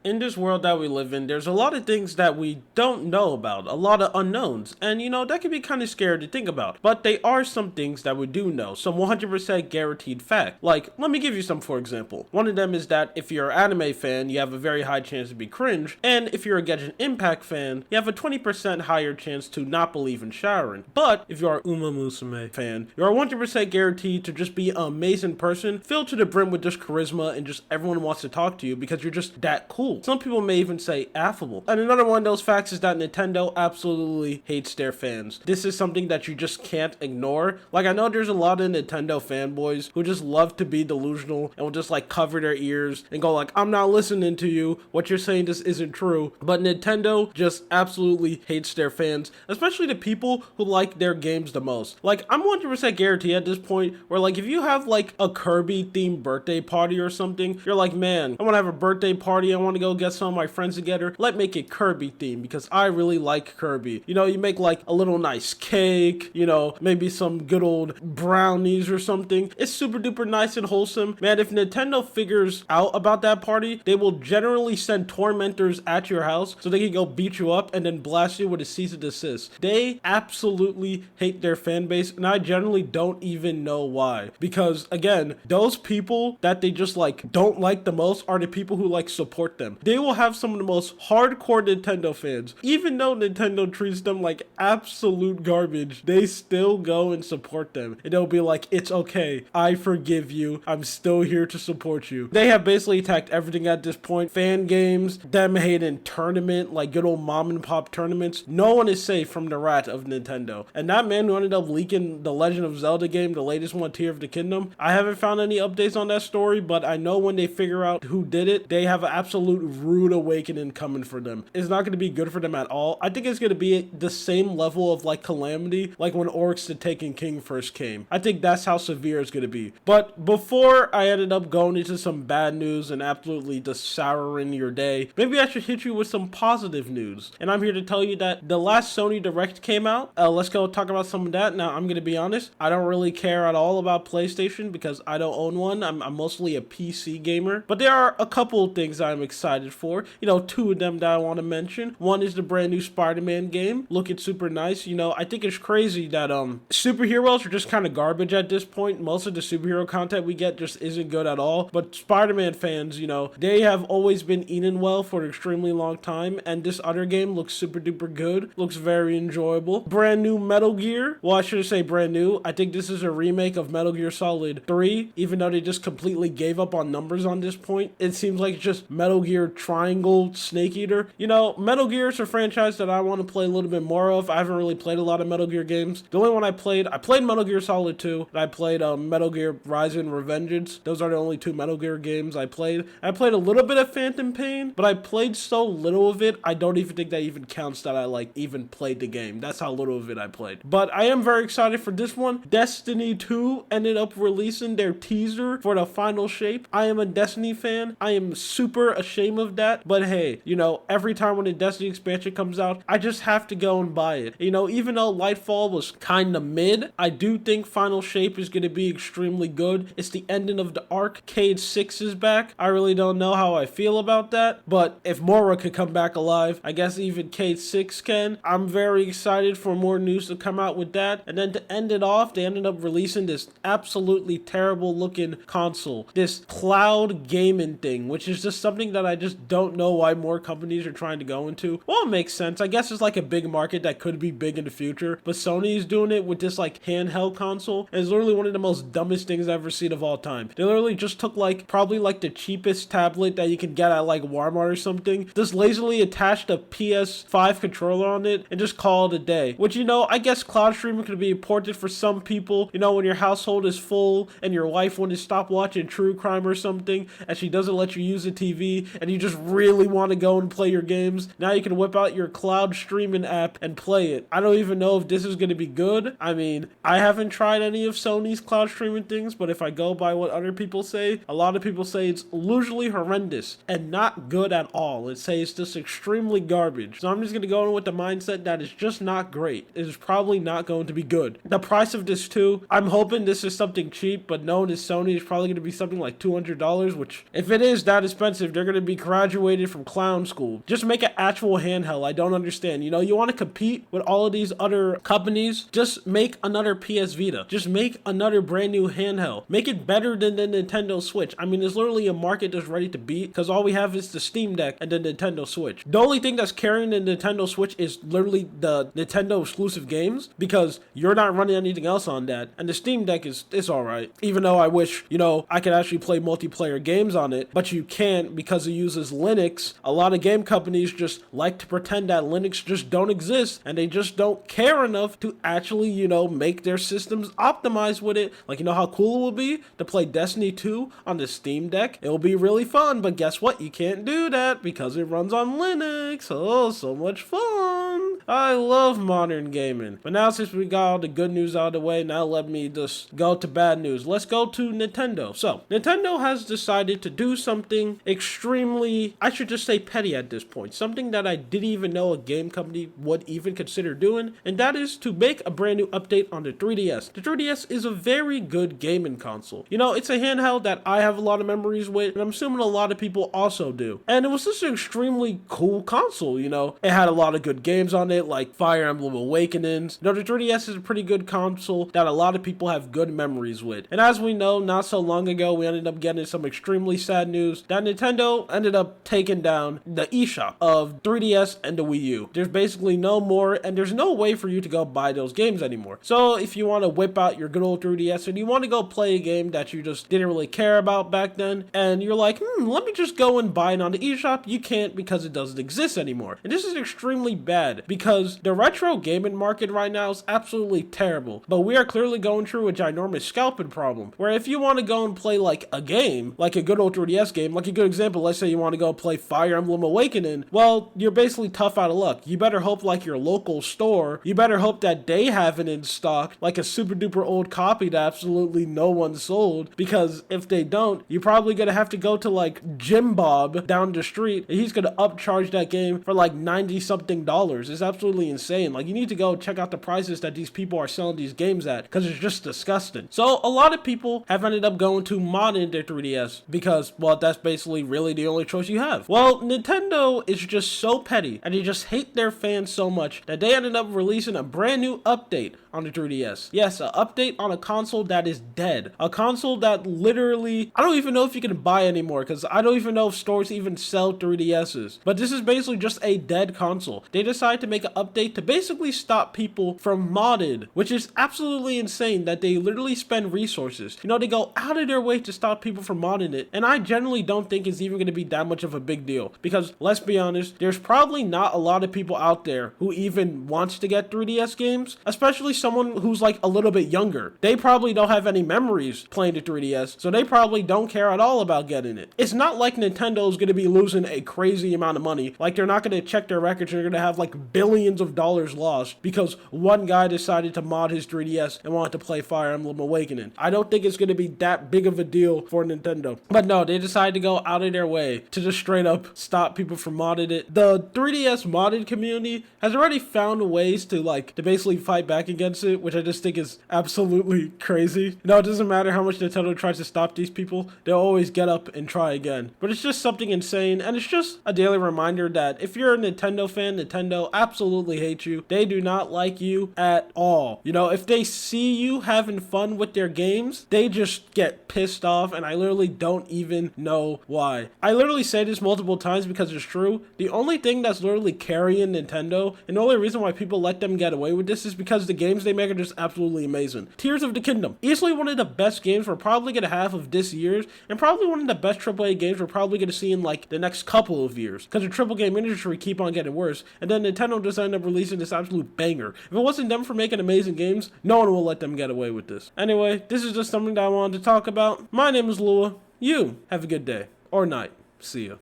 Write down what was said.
In this world that we live in, there's a lot of things that we don't know about, a lot of unknowns, and that can be kind of scary to think about. But they are some things that we do know, some 100% guaranteed fact. Like, let me give you some for example. One of them is that if you're an anime fan, you have a very high chance to be cringe, and if you're a Genshin Impact fan, you have a 20% higher chance to not believe in Sharon. But if you're an Uma Musume fan, you're 100% guaranteed to just be an amazing person, filled to the brim with just charisma, and just everyone wants to talk to you because you're just that cool. Some people may even say affable. And another one of those facts is that Nintendo absolutely hates their fans. This is something that you just can't ignore. Like, I know there's a lot of Nintendo fanboys who just love to be delusional and will just like cover their ears and go like, I'm not listening to you, what you're saying just isn't true. But Nintendo just absolutely hates their fans, especially the people who like their games the most. Like, I'm 100% guaranteed at this point where like if you have like a Kirby themed birthday party or something, you're like, man, I want to have a birthday party, I want to go get some of my friends together, let make it Kirby themed because I really like Kirby. You make like a little nice cake, maybe some good old brownies or something. It's super duper nice and wholesome. Man, if Nintendo figures out about that party, they will generally send tormentors at your house so they can go beat you up and then blast you with a cease and desist. They absolutely hate their fan base, and I generally don't even know why. Because again, those people that they just like don't like the most are the people who like support them. They will have some of the most hardcore Nintendo fans. Even though Nintendo treats them like absolute garbage, they still go and support them. And they'll be like, it's okay, I forgive you, I'm still here to support you. They have basically attacked everything at this point. Fan games, them hating tournament, like good old mom and pop tournaments. No one is safe from the wrath of Nintendo. And that man who ended up leaking the Legend of Zelda game, the latest one, Tear of the Kingdom, I haven't found any updates on that story, but I know when they figure out who did it, they have an absolute rude awakening coming for them. It's not going to be good for them at all. I think it's going to be the same level of like calamity like when Oryx the Taken King first came. I think that's how severe it's going to be. But before I ended up going into some bad news and absolutely just souring your day, maybe I should hit you with some positive news. And I'm here to tell you that the last Sony Direct came out. Let's go talk about some of that. Now, I'm going to be honest, I don't really care at all about PlayStation because I don't own one. I'm mostly a PC gamer. But there are a couple of things I'm excited for. Two of them that I want to mention. One is the brand new Spider-Man game, looking super nice. I think it's crazy that superheroes are just kind of garbage at this point. Most of the superhero content we get just isn't good at all. But Spider-Man fans, they have always been eating well for an extremely long time, and this other game looks super duper good. Looks very enjoyable. Brand new Metal Gear. Well, I shouldn't say brand new. I think this is a remake of Metal Gear Solid 3, even though they just completely gave up on numbers on this point. It seems like it's just Metal Gear Triangle Snake Eater. Metal Gear is a franchise that I want to play a little bit more of. I haven't really played a lot of Metal Gear games. The only one I played Metal Gear Solid 2, and I played Metal Gear Rising Revengeance. Those are the only two Metal Gear games I played. I played a little bit of Phantom Pain, but I played so little of it, I don't even think that even counts that I even played the game. That's how little of it I played. But I am very excited for this one. Destiny 2 ended up releasing their teaser for the final shape. I am a Destiny fan. I am super ashamed of that, but hey, every time when a Destiny expansion comes out, I just have to go and buy it. Even though Lightfall was kind of mid, I do think Final Shape is going to be extremely good. It's the ending of the arc. Cade 6 is back. I really don't know how I feel about that, but if Mora could come back alive, I guess even Cade 6 can. I'm very excited for more news to come out with that. And then to end it off, they ended up releasing this absolutely terrible looking console, this cloud gaming thing, which is just something that I just don't know why more companies are trying to go into. Well, it makes sense. I guess it's like a big market that could be big in the future, but Sony is doing it with this like handheld console. And it's literally one of the most dumbest things I've ever seen of all time. They literally just took probably the cheapest tablet that you can get at like Walmart or something, just lazily attached a PS5 controller on it and just call it a day. Which, I guess cloud streaming could be important for some people. When your household is full and your wife wants to stop watching true crime or something and she doesn't let you use the TV and you just really want to go and play your games, now you can whip out your cloud streaming app and play it. I don't even know if this is going to be good. I mean, I haven't tried any of Sony's cloud streaming things, but if I go by what other people say, a lot of people say it's usually horrendous and not good at all. It says it's just extremely garbage. So I'm just going to go in with the mindset that it's just not great. It is probably not going to be good. The price of this too, I'm hoping this is something cheap, but known as Sony, is probably going to be something like $200, which if it is that expensive, they're going to maybe graduated from clown school. Just make an actual handheld. I don't understand. You know, you want to compete with all of these other companies, just make another PS Vita. Just make another brand new handheld. Make it better than the Nintendo Switch. I mean, there's literally a market that's ready to beat because all we have is the Steam Deck and the Nintendo Switch. The only thing that's carrying the Nintendo Switch is literally the Nintendo exclusive games because you're not running anything else on that. And the Steam Deck it's alright. Even though I wish, you know, I could actually play multiplayer games on it, but you can't because it uses Linux. A lot of game companies just like to pretend that Linux just don't exist and they just don't care enough to actually, you know, make their systems optimized with it. Like, you know how cool it would be to play Destiny 2 on the Steam Deck? It will be really fun, but guess what? You can't do that because it runs on Linux. Oh, so much fun. I love modern gaming. But now since we got all the good news out of the way, now let me just go to bad news. Let's go to Nintendo. So, Nintendo has decided to do something extremely, I should just say petty at this point. Something that I didn't even know a game company would even consider doing, and that is to make a brand new update on the 3DS. The 3DS is a very good gaming console. You know, it's a handheld that I have a lot of memories with, and I'm assuming a lot of people also do. And it was just an extremely cool console, you know. It had a lot of good games on it, like Fire Emblem Awakenings. You know, the 3DS is a pretty good console that a lot of people have good memories with. And as we know, not so long ago, we ended up getting some extremely sad news that Nintendo ended up taking down the eShop of 3DS and the Wii U. There's basically no more, and there's no way for you to go buy those games anymore. So if you want to whip out your good old 3DS and you want to go play a game that you just didn't really care about back then, and you're like, let me just go and buy it on the eShop, you can't because it doesn't exist anymore. And this is extremely bad because the retro gaming market right now is absolutely terrible. But we are clearly going through a ginormous scalping problem where if you want to go and play like a game, like a good old 3DS game, like a good example, let's say you want to go play Fire Emblem Awakening, well, you're basically tough out of luck. You better hope like your local store, you better hope that they have it in stock, like a super duper old copy that absolutely no one sold, because if they don't, you're probably gonna have to go to like Jim Bob down the street and he's gonna upcharge that game for like 90 something dollars. It's absolutely insane. Like, you need to go check out the prices that these people are selling these games at because it's just disgusting. So a lot of people have ended up going to modding their 3DS because, well, that's basically really the only choice you have. Well, Nintendo is just so petty and they just hate their fans so much that they ended up releasing a brand new update on the 3DS. Yes, an update on a console that is dead. A console that literally, I don't even know if you can buy anymore because I don't even know if stores even sell 3DSs. But this is basically just a dead console. They decided to make an update to basically stop people from modded, which is absolutely insane that they literally spend resources. You know, they go out of their way to stop people from modding it. And I generally don't think it's even going to be that much of a big deal because let's be honest, there's probably not a lot of people out there who even wants to get 3DS games, especially someone who's like a little bit younger. They probably don't have any memories playing the 3DS, so they probably don't care at all about getting it. It's not like Nintendo's going to be losing a crazy amount of money. Like, they're not going to check their records and they're going to have like billions of dollars lost because one guy decided to mod his 3DS and wanted to play Fire Emblem Awakening. I don't think it's going to be that big of a deal for Nintendo. But no, they decided to go out of their way to just straight up stop people from modding it. The 3DS modded community has already found ways to basically fight back against it, which I just think is absolutely crazy. No, it doesn't matter how much Nintendo tries to stop these people, they'll always get up and try again. But it's just something insane, and it's just a daily reminder that if you're a Nintendo fan, Nintendo absolutely hates you. They do not like you at all. You know, if they see you having fun with their games, they just get pissed off, and I literally don't even know why. I literally say this multiple times because it's true. The only thing that's literally carrying Nintendo, and the only reason why people let them get away with this is because the games they make are just absolutely amazing. Tears of the Kingdom, easily one of the best games we're probably going to have of this year, and probably one of the best AAA games we're probably going to see in like the next couple of years, because the triple game industry keep on getting worse, and then Nintendo just ended up releasing this absolute banger. If it wasn't them for making amazing games, no one will let them get away with this. Anyway, this is just something that I wanted to talk about. My name is Lua. You have a good day or night. See ya.